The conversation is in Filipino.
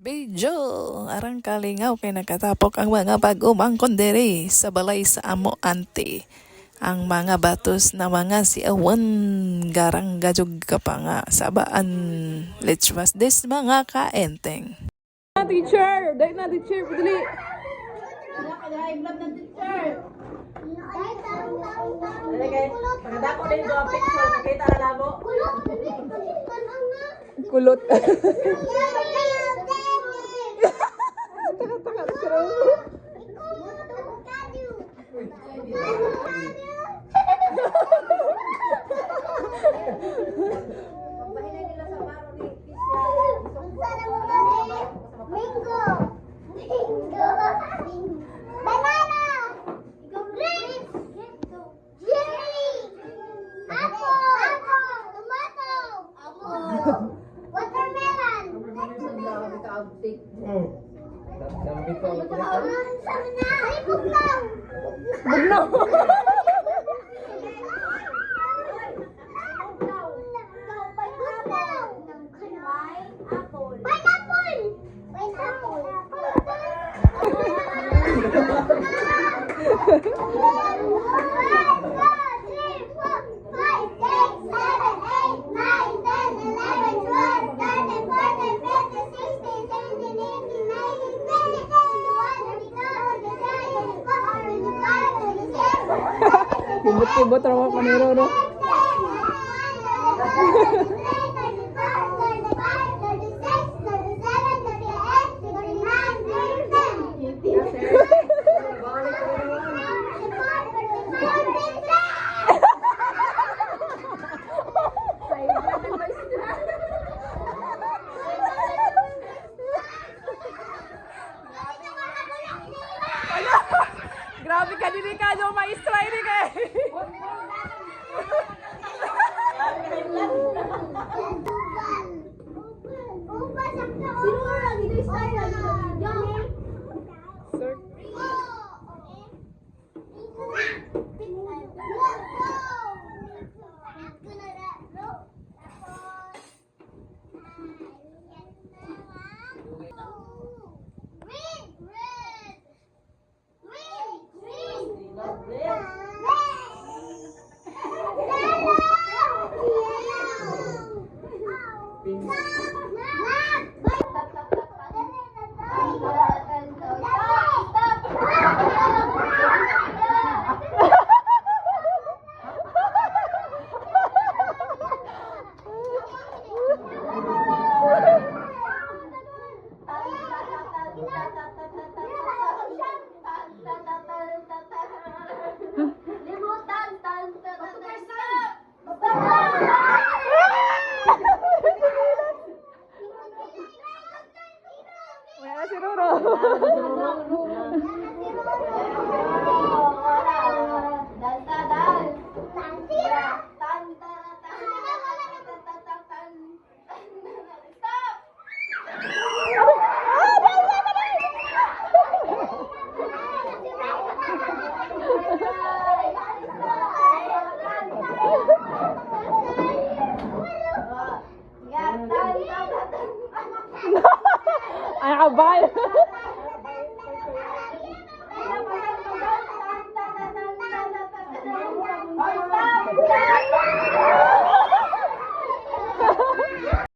video. Arang kalingaw kay nakatapok ang mga pag-umangkon diri sa balay sa amo ante. Ang mga batos na mga si awan garang gajog ka pa nga sabaan. Let's watch this mga kaenteng. Teacher! Dahil na teacher! Padali! Pagkadako din ko ang picture, nakita na labo. Kulot! Kibot-kibot raw ako ni Roro. Grabe ka, delikado maestra ini kay. Si Roro. Ay, abay.